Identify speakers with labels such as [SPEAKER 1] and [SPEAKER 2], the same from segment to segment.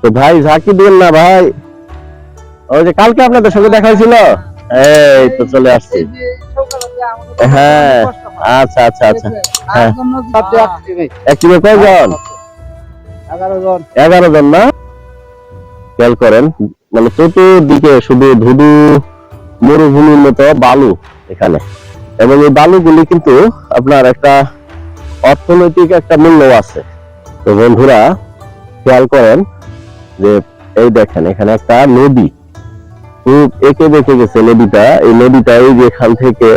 [SPEAKER 1] তো ভাই ঝাঁকি দিন না ভাই, ওই যে কালকে আপনাদের সঙ্গে দেখা হয়েছিল, এই তো চলে আসছি। হ্যাঁ আচ্ছা আচ্ছা আচ্ছা। হ্যাঁ একটিভে কয়জন? 11 জন না? খেয়াল করেন, মানে চতুর্দিকে শুধু ধুধু মরুভূমির মতো বালু এখানে, এবং এই বালুগুলি কিন্তু আপনার একটা অর্থনৈতিক একটা মূল্য আছে। তো বন্ধুরা খেয়াল করেন যে এই দেখেন এখানে একটা নদী খুব এঁকে বেঁকে গেছে নদীটা। এই নদীটা এই যে এখান থেকে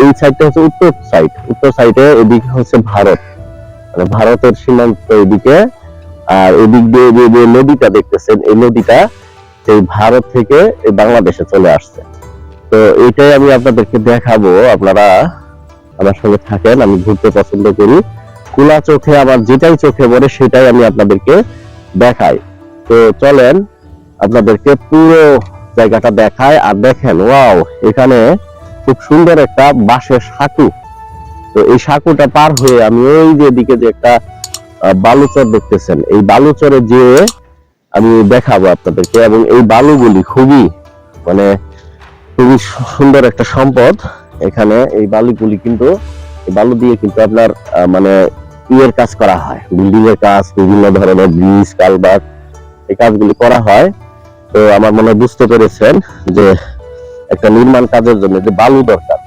[SPEAKER 1] এই সাইডটা হচ্ছে উত্তর সাইডে, এদিকে হচ্ছে ভারত, মানে ভারতের সীমান্ত এদিকে। আর এদিক দিয়ে যে নদীটা দেখতেছেন, এই নদীটা সেই ভারত থেকে এই বাংলাদেশে চলে আসছে। তো এটাই আমি আপনাদেরকে দেখাবো, আপনারা আমার সঙ্গে থাকেন। আমি ঘুরতে পছন্দ করি, খোলা চোখে আমার যেটাই চোখে পড়ে সেটাই আমি আপনাদেরকে দেখাই। তো চলেন আপনাদেরকে পুরো জায়গাটা দেখায়। আর দেখেন, ওয়াও, এখানে খুব সুন্দর একটা বাঁশের সাঁকু। তো এই সাঁকুটা পার হয়ে আমি ওই যে দিকে যে একটা বালুচর দেখতেছেন, এই বালুচরে যে আমি দেখাবো আপনাদেরকে। এবং এই বালুগুলি খুবই মানে খুবই সুন্দর একটা সম্পদ এখানে। এই বালুগুলি কিন্তু, এই বালু দিয়ে কিন্তু আপনার মানে ইয়ের কাজ করা হয়, বিল্ডিং এর কাজ, বিভিন্ন ধরনের ব্রিজ, কালভার্ট, এই কাজগুলি করা হয়। তো আমার মনে হয় বুঝতে পেরেছেন যে একটা নির্মাণ কাজের জন্য যে বালু দরকার,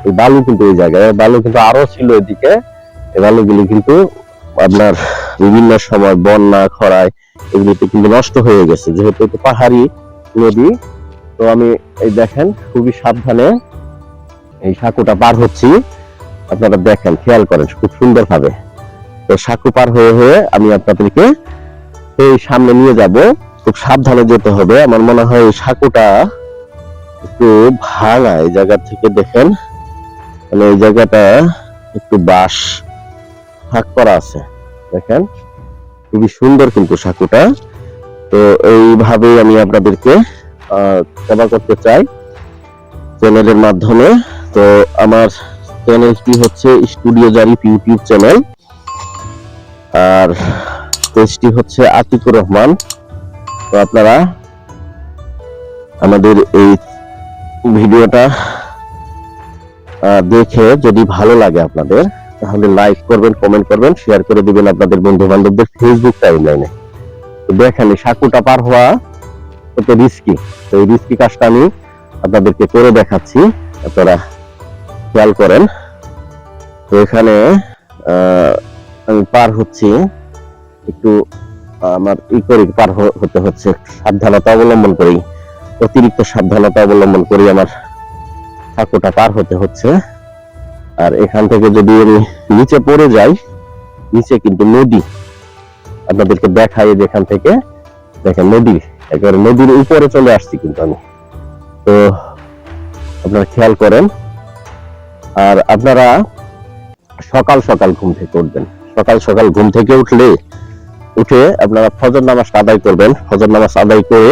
[SPEAKER 1] এই বালু কিন্তু এই জায়গায়, বালু কিন্তু আরো ছিল এদিকে। এই বালুগুলি কিন্তু আপনার বিভিন্ন সময় বন্যা, খরায় এগুলিতে কিন্তু নষ্ট হয়ে গেছে, যেহেতু একটু পাহাড়ি নদী। তো আমি এই দেখেন খুবই সাবধানে এই সাঁকুটা পার হচ্ছি, আপনারা দেখেন, খেয়াল করেন খুব সুন্দর ভাবে। তো সাঁকু পার হয়ে হয়ে আমি আপনাদেরকে এই সামনে নিয়ে যাব। খুব সাবধানে যেতে হবে। আমার মনে হয় এই সাঁকুটা একটু ভাঙা, এই জায়গা থেকে দেখেন, মানে এই জায়গাটা একটু বাঁশ ফাঁক করা আছে, দেখেন খুবই সুন্দর কিন্তু সাঁকুটা। তো এইভাবেই আমি আপনাদেরকে সেবা করতে চাই চ্যানেলের মাধ্যমে। তো আমার চ্যানেলটি হচ্ছে স্টুডিও জারিফ ইউটিউব চ্যানেল, আর পেজটি হচ্ছে আতিকুর রহমান। তো আপনারা আমাদের এই ভিডিওটা দেখে যদি ভালো লাগে আপনাদের, তাহলে লাইক করবেন, কমেন্ট করবেন, শেয়ার করে দিবেন আপনাদের বন্ধু বান্ধবদের ফেসবুক টাইমলাইনে। তো দেখেন এই সাঁকুটা পার হওয়া কত রিস্কি। তো এই রিস্কি কাজটা আমি আপনাদেরকে করে দেখাচ্ছি, আপনারা খেয়াল করেন। তো এখানে আমি পার হচ্ছি, একটু আমার পার হতে হচ্ছে, সাবধানতা অবলম্বন করি, অতিরিক্ত সাবধানতা অবলম্বন করি আমার সাঁকুটা পার হতে হচ্ছে। আর এখান থেকে যদি আমি নিচে পড়ে যাই, নিচে কিন্তু নদী, আপনাদেরকে দেখাই যেখান থেকে দেখেন নদী, একেবারে নদীর উপরে চলে আসছি কিন্তু আমি। তো আপনারা খেয়াল করেন। আর আপনারা সকাল সকাল ঘুম থেকে উঠবেন, সকাল সকাল ঘুম থেকে উঠে আপনারা ফজর নামাজ আদায় করবেন। ফজর নামাজ আদায় করে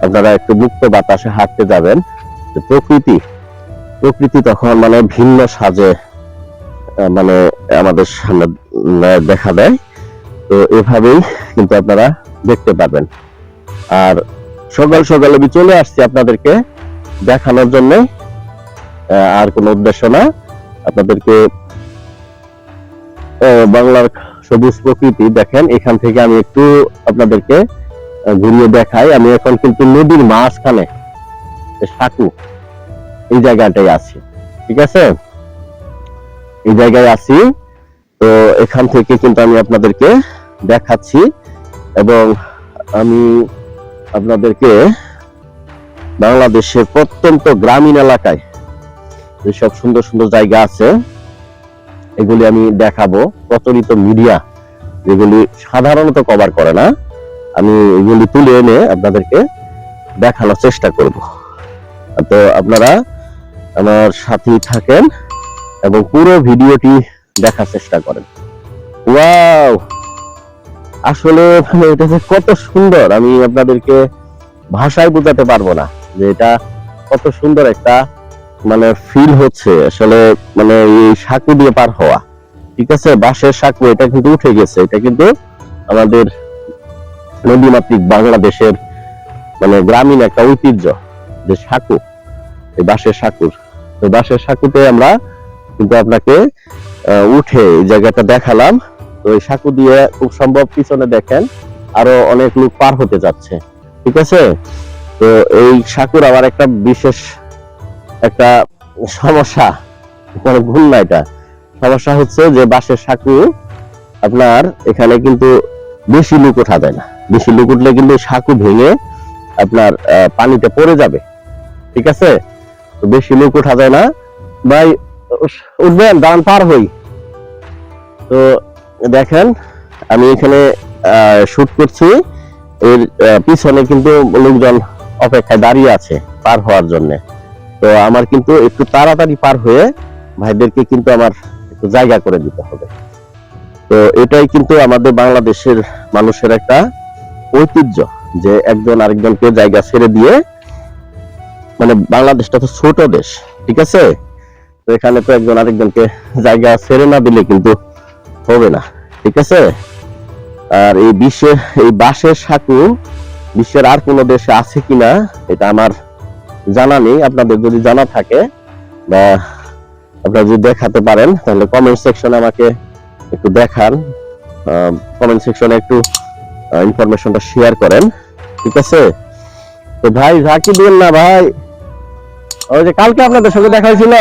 [SPEAKER 1] আপনারা একটু মুক্ত বাতাসে হাঁটতে যাবেন। প্রকৃতি তখন মানে ভিন্ন সাজে মানে আমাদের সামনে দেখা দেয়। তো এভাবেই কিন্তু আপনারা দেখতে পাবেন। আর সকাল সকাল আমি চলে আসছি আপনাদেরকে দেখানোর জন্য, আর কোনো উদ্দেশ্য না। আপনাদেরকে বাংলার সবুজ প্রকৃতি দেখেন, এখান থেকে আমি একটু আপনাদেরকে ঘুরিয়ে দেখাই। আমি এখন কিন্তু নদীর মাঝখানে সাঁকু এই জায়গাটাই আছি, ঠিক আছে, এই জায়গায় আছি। তো এখান থেকে কিন্তু আমি আপনাদেরকে দেখাচ্ছি, এবং আমি আপনাদেরকে বাংলাদেশের প্রত্যন্ত গ্রামীণ এলাকায় যেসব সুন্দর সুন্দর জায়গা আছে এগুলি আমি দেখাবো। প্রচলিত মিডিয়া যেগুলি সাধারণত কভার করে না, আমি এগুলি তুলে এনে আপনাদেরকে দেখানোর চেষ্টা করব। তো আপনারা আমার সাথেই থাকেন এবং পুরো ভিডিওটি দেখার চেষ্টা করেন। ওয়াও, আসলে এটা যে কত সুন্দর আমি আপনাদেরকে ভাষায় বোঝাতে পারবো না যে এটা কত সুন্দর একটা মানে ফিল হচ্ছে আসলে, মানে এই সাঁকু দিয়ে পার হওয়া, ঠিক আছে, বাঁশের সাঁকু, এটা কিন্তু উঠে গেছে, এটা কিন্তু আমাদের নদীমাতৃক বাংলাদেশের মানে গ্রামীণ একটা ঐতিহ্য যে সাঁকু, এই বাঁশের সাঁকুর। তো বাঁশের সাঁকুতে আমরা কিন্তু আপনাকে উঠে এই জায়গাটা দেখালাম। তো এই সাঁকু দিয়ে খুব সম্ভব পিছনে দেখেন আরো অনেক লোক পার হতে যাচ্ছে, ঠিক আছে। তো এই সাঁকুর আবার একটা বিশেষ একটা সমস্যা, মানে ভুল না, এটা সমস্যা হচ্ছে যে বাঁশের সাঁকু আপনার এখানে কিন্তু বেশি লোক ওঠা যায় না। বেশি লোক উঠলে কিন্তু সাঁকু ভেঙে আপনার পানিতে পড়ে যাবে, ঠিক আছে। তো বেশি লোক ওঠা যায় না। ভাই উঠবেন, দাঁড়ান, পার হই। তো দেখেন আমি এখানে শুট করছি, এর পিছনে কিন্তু লোকজন অপেক্ষায় দাঁড়িয়ে আছে পার হওয়ার জন্য। তো আমার কিন্তু একটু তাড়াতাড়ি পার হয়ে ভাইদেরকে কিন্তু আমার একটু জায়গা করে দিতে হবে। তো এটাই কিন্তু আমাদের বাংলাদেশের মানুষের একটা ঐতিহ্য যে একজন আরেকজনকে জায়গা ছেড়ে দিয়ে, মানে বাংলাদেশটা তো ছোট দেশ, ঠিক আছে। তো এখানে তো একজন আরেকজনকে জায়গা ছেড়ে না দিলে কিন্তু হবে না, ঠিক আছে। আর এই বিশ্বের এই বাঁশের সাঁকু বিশ্বের আর কোনো দেশে আছে কিনা এটা আমার জানা নেই। আপনাদের যদি জানা থাকে বা আপনারা যদি দেখাতে পারেন তাহলে কমেন্ট সেকশনে আমাকে একটু দেখান, কমেন্ট সেকশনে একটু ইনফরমেশনটা শেয়ার করেন, ঠিক আছে। তো ভাই ঝাঁকি দিন না ভাই, ওই যে কালকে আপনাদের সঙ্গে দেখা হয়েছিল,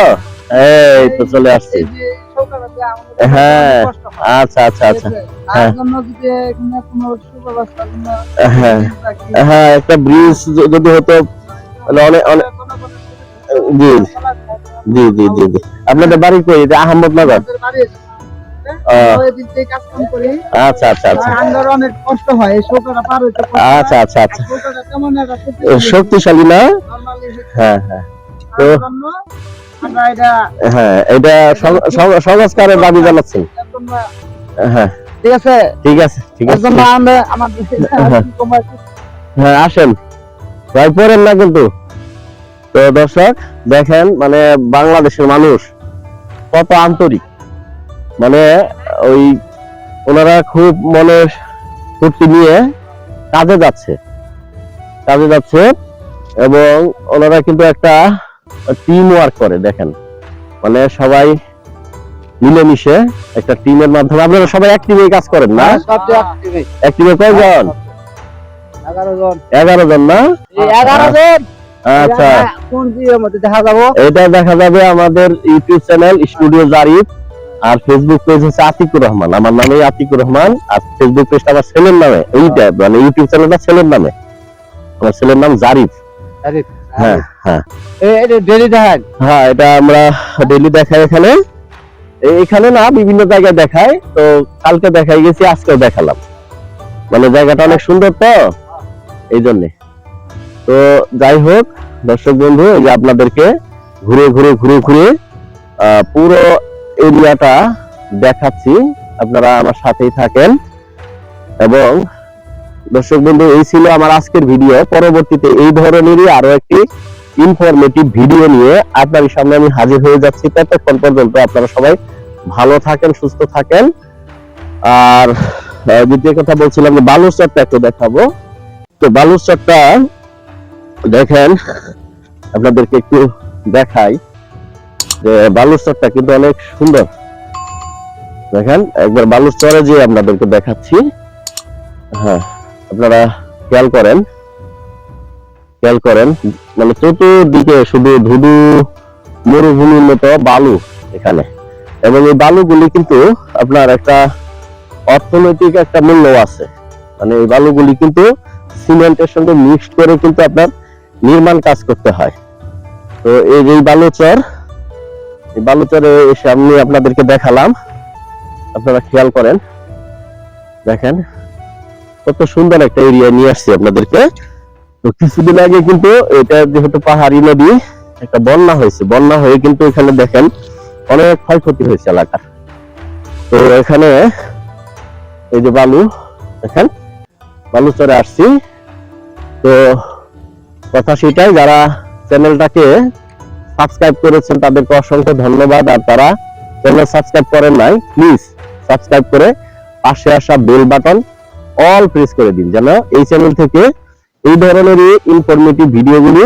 [SPEAKER 1] এই তো চলে আসছি। হ্যাঁ আচ্ছা আচ্ছা আচ্ছা, হ্যাঁ হ্যাঁ হ্যাঁ, একটা ব্রিজ যদি হতো তাহলে অনেক অনেক। জি জি জি জি জি, আপনাদের বাড়ি কই? আহমদনগর। আচ্ছা আচ্ছা আচ্ছা,
[SPEAKER 2] অনেক কষ্ট হয়
[SPEAKER 1] আচ্ছা আচ্ছা আচ্ছা, শক্তিশালী না? হ্যাঁ হ্যাঁ, তো হ্যাঁ এটা সংস্কারের দাবি জানাচ্ছি। হ্যাঁ
[SPEAKER 2] ঠিক আছে
[SPEAKER 1] ঠিক আছে ঠিক আছে, হ্যাঁ আসেন ভাই, পড়েন না কিন্তু। তো দর্শক দেখেন মানে বাংলাদেশের মানুষ কত আন্তরিক, মানে ওই ওনারা খুব মনের ফুর্তি নিয়ে কাজে যাচ্ছে এবং ওনারা কিন্তু একটা টিম ওয়ার্ক করে, দেখেন মানে সবাই মিলেমিশে একটা টিমের মাধ্যমে। আপনারা সবাই এক টিমে কাজ করেন না? এক টিমে কয়জন? 11 জন না?
[SPEAKER 2] 11 জন।
[SPEAKER 1] আচ্ছা,
[SPEAKER 2] কোন ভিডিওর মধ্যে দেখা যাবে?
[SPEAKER 1] এটা দেখা যাবে আমাদের ইউটিউব চ্যানেল স্টুডিও জারিফ, আর ফেসবুক পেজ হচ্ছে আতিকুর রহমান, আমার নামে আতিকুর রহমান, আর ফেসবুক পেজটা আমার ছেলের নামে, এইটা মানে ইউটিউব চ্যানেলটা ছেলের নামে, আমার ছেলের নাম জারিফ। হ্যাঁ হ্যাঁ,
[SPEAKER 2] এটা ডেইলি দেখায়?
[SPEAKER 1] হ্যাঁ এটা আমরা ডেইলি দেখাই এখানে, এখানে না বিভিন্ন জায়গায় দেখাই। তো কালকে দেখাই গেছি, আজকেও দেখালাম, মানে জায়গাটা অনেক সুন্দর তো এই জন্যে। তো যাই হোক দর্শক বন্ধু, এই যে আপনাদেরকে ঘুরে ঘুরে পুরো এরিয়াটা দেখাচ্ছি, আপনারা আমার সাথেই থাকেন। এবং দর্শক বন্ধু, এই ছিল আমার আজকের ভিডিও। পরবর্তীতে এই ধরনেরই আরো একটি ইনফরমেটিভ ভিডিও নিয়ে আপনাদের সামনে আমি হাজির হয়ে যাচ্ছি। ততক্ষণ পর্যন্ত আপনারা সবাই ভালো থাকেন, সুস্থ থাকেন। আর দ্বিতীয় কথা বলছিলাম যে বালুচরটা একটু দেখাবো। তো বালুচরটা দেখেন, আপনাদেরকে একটু দেখাই যে বালুচরটা কিন্তু অনেক সুন্দর। দেখেন একবার বালুচরে যে আপনাদেরকে দেখাচ্ছি। হ্যাঁ আপনারা খেয়াল করেন মানে চতুর্দিকে শুধু ধুধু মরুভূমির মতো বালু এখানে। এবং এই বালুগুলি কিন্তু আপনার একটা অর্থনৈতিক একটা মূল্য আছে, মানে এই বালুগুলি কিন্তু সিমেন্টের সঙ্গে মিক্সড করে কিন্তু আপনার নির্মাণ কাজ করতে হয়। তো এই বালুচরে এসে আমি আপনাদেরকে দেখালাম, আপনারা খেয়াল করেন, দেখেন কত সুন্দর একটা এরিয়া নিয়ে আসছি আপনাদেরকে। তো কিছুদিন আগে কিন্তু এটা যেহেতু পাহাড়ি নদী, একটা বন্যা হয়ে কিন্তু এখানে দেখেন অনেক ক্ষয়ক্ষতি হয়েছে এলাকার। তো এখানে এই যে বালু, দেখেন বালুচরে আসছি। তো কথা সেটাই, যারা চ্যানেলটাকে সাবস্ক্রাইব করেছেন তাদেরকে অসংখ্য ধন্যবাদ। আর তারা চ্যানেল সাবস্ক্রাইব করেন নাই, প্লিজ সাবস্ক্রাইব করে পাশে আসা বেল বাটন অল প্রেস করে দিন, যেন এই চ্যানেল থেকে এই ধরনের ইনফরমেটিভ ভিডিওগুলি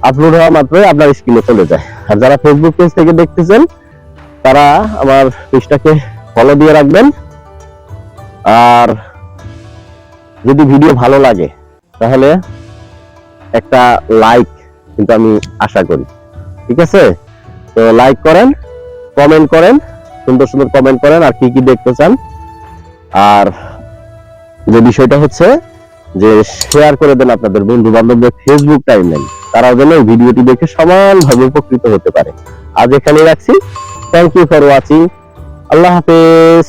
[SPEAKER 1] আপলোড হওয়া মাত্রই আপনার স্ক্রিনে চলে যায়। আর যারা ফেসবুক পেজ থেকে দেখতেছেন তারা আমার পেজটাকে ফলো দিয়ে রাখবেন। আর যদি ভিডিও ভালো লাগে তাহলে একটা লাইক কিন্তু আমি আশা করি, ঠিক আছে? তো লাইক করেন, কমেন্ট করেন, সুন্দর সুন্দর কমেন্ট করেন আর কি কি দেখতে চান। আর যে বিষয়টা হচ্ছে যে শেয়ার করে দেন আপনাদের বন্ধু বান্ধবদের ফেসবুক টাইমলাইন, তারা যেন এই ভিডিওটি দেখে সমানভাবে উপকৃত হতে পারে। আজ এখানেই রাখছি। Thank you for watching. আল্লাহ হাফেজ।